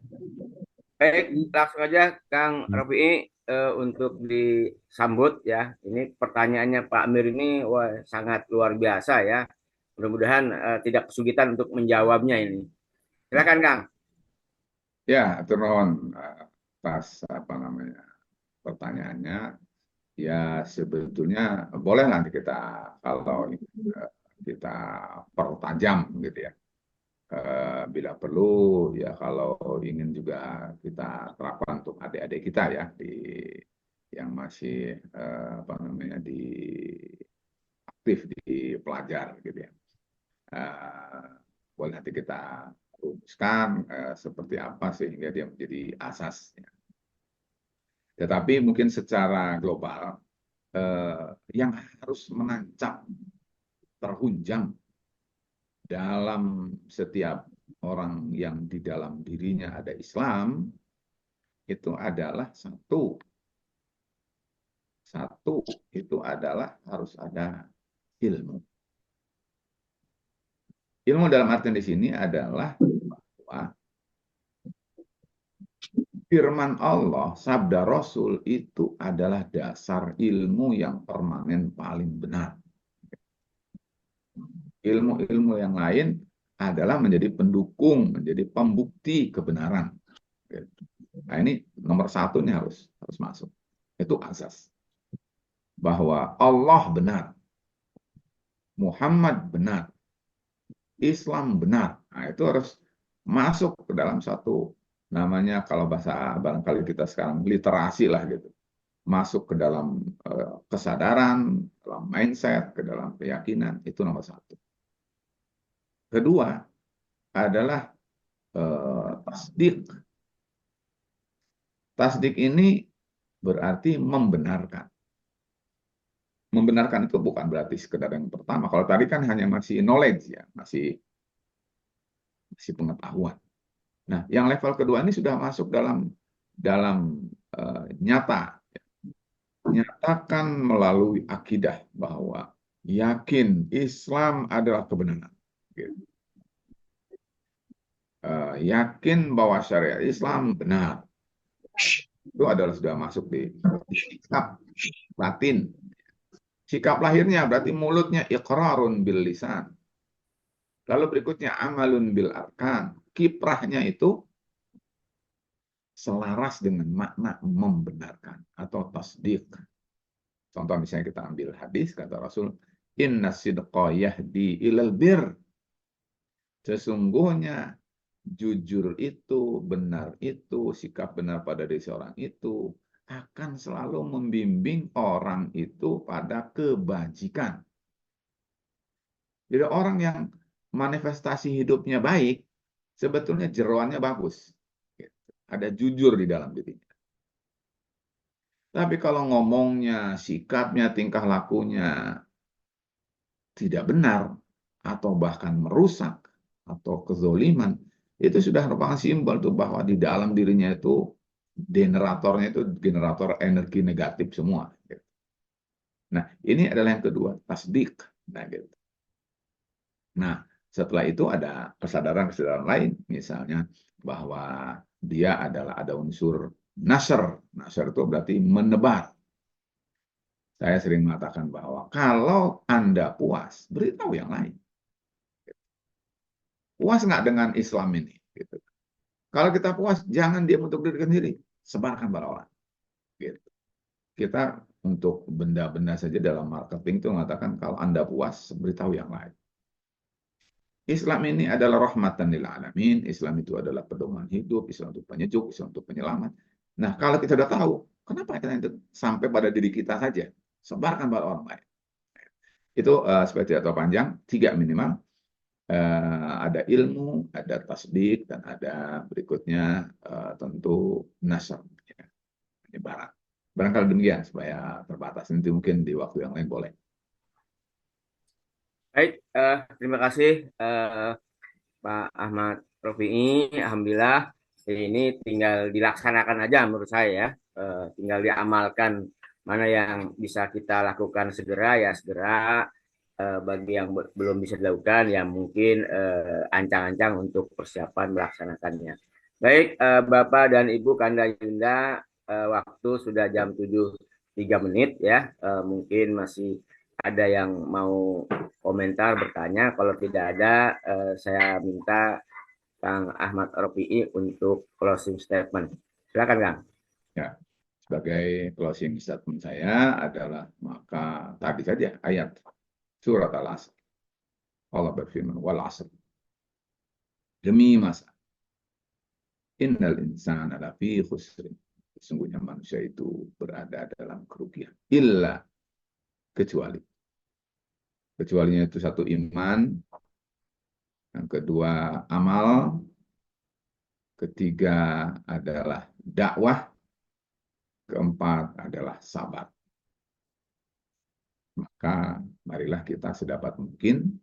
Baik, langsung aja Kang Rofi'i untuk disambut ya. Ini pertanyaannya Pak Amir ini wah, sangat luar biasa ya. Mudah-mudahan tidak kesulitan untuk menjawabnya ini. Silakan Kang. ya, atur nuhun atas apa namanya pertanyaannya. Ya sebetulnya boleh nanti kita kalau kita pertajam gitu ya. Bila perlu ya kalau ingin juga kita terapkan untuk adik-adik kita ya di yang masih apa namanya di aktif di pelajar gitu ya. Eh, Boleh nanti kita rumuskan seperti apa sehingga dia menjadi asas. Ya. Tetapi mungkin secara global yang harus menancap terhunjang dalam setiap orang yang di dalam dirinya ada Islam itu adalah satu itu adalah harus ada ilmu. Ilmu dalam artian di sini adalah bahwa firman Allah, sabda Rasul itu adalah dasar ilmu yang permanen paling benar. Ilmu-ilmu yang lain adalah menjadi pendukung, menjadi pembukti kebenaran. Nah ini nomor satu ini harus masuk. Itu asas. Bahwa Allah benar, Muhammad benar, Islam benar. Nah itu harus masuk ke dalam satu namanya kalau bahasa barangkali kita sekarang literasi lah gitu. Masuk ke dalam kesadaran, dalam mindset, ke dalam keyakinan, itu nomor satu. Kedua adalah tasdik. Tasdik ini berarti membenarkan. Membenarkan itu bukan berarti sekedar yang pertama. Kalau tadi kan hanya masih knowledge ya, masih pengetahuan. Nah, yang level kedua ini sudah masuk dalam nyata. Nyatakan melalui akidah bahwa yakin Islam adalah kebenaran. Yakin bahwa syariat Islam benar. Itu adalah sudah masuk di sikap batin. Sikap lahirnya berarti mulutnya iqrarun bil lisan. Lalu berikutnya amalun bil arkan. Kiprahnya itu selaras dengan makna membenarkan atau tasdik. Contoh misalnya kita ambil hadis kata Rasul, inna sidqa yahdi ilal bir. Sesungguhnya jujur itu, benar itu, sikap benar pada diri seorang itu akan selalu membimbing orang itu pada kebajikan. Jadi orang yang manifestasi hidupnya baik, sebetulnya jeroannya bagus. Ada jujur di dalam dirinya. Tapi kalau ngomongnya, sikapnya, tingkah lakunya tidak benar, atau bahkan merusak, atau kezoliman, itu sudah merupakan simbol tuh bahwa di dalam dirinya itu generatornya itu generator energi negatif semua. Nah, ini adalah yang kedua, tasdik. Nah, gitu. Nah, setelah itu ada kesadaran-kesadaran lain, misalnya bahwa dia adalah ada unsur nasr. Nasr itu berarti menebar. Saya sering mengatakan bahwa kalau Anda puas, beritahu yang lain. Puas nggak dengan Islam ini? Gitu. Kalau kita puas, jangan diam untuk diri sendiri. Sebarkan pada orang. Gitu. Kita untuk benda-benda saja dalam marketing itu mengatakan kalau Anda puas, beritahu yang lain. Islam ini adalah rahmatan lil alamin. Islam itu adalah pedoman hidup. Islam itu penyejuk. Islam itu penyelamat. Nah, kalau kita sudah tahu, kenapa kita itu sampai pada diri kita saja? Sebarkan pada orang lain. Itu supaya tidak terlalu panjang, 3 minimal. Ada ilmu, ada tasdik, dan ada berikutnya tentu nasr, ya, penyebaran. Barangkali demikian supaya terbatas. Nanti mungkin di waktu yang lain boleh. Baik, terima kasih Pak Ahmad Rofi'i. Alhamdulillah ini tinggal dilaksanakan aja menurut saya ya. Tinggal diamalkan mana yang bisa kita lakukan segera ya segera. Bagi yang belum bisa dilakukan ya mungkin ancang-ancang untuk persiapan melaksanakannya. Baik, Bapak dan Ibu Kanda Yunda, waktu sudah jam 7.03 ya. Mungkin masih ada yang mau komentar, bertanya. Kalau tidak ada, saya minta Kang Ahmad Rofi'i untuk closing statement. Silakan, Kang. Ya, sebagai closing statement saya adalah maka tadi saja ayat surat Al-Asr. Allah berfirman, wal asr. Demi masa. Innal insana lafi khusrin. Sesungguhnya manusia itu berada dalam kerugian. Illa, kecuali. Kecualinya itu satu iman, yang kedua amal, ketiga adalah dakwah, keempat adalah sabar. Maka marilah kita sedapat mungkin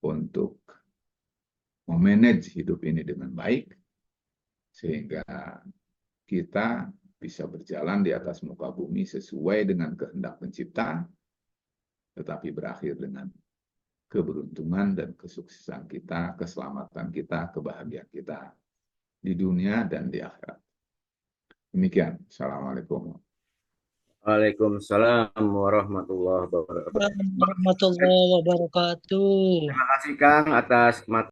untuk memanage hidup ini dengan baik, sehingga kita bisa berjalan di atas muka bumi sesuai dengan kehendak pencipta, tetapi berakhir dengan keberuntungan dan kesuksesan kita, keselamatan kita, kebahagiaan kita di dunia dan di akhirat. Demikian. Assalamualaikum. Waalaikumsalam warahmatullahi wabarakatuh. Warahmatullahi wabarakatuh. Terima kasih Kang atas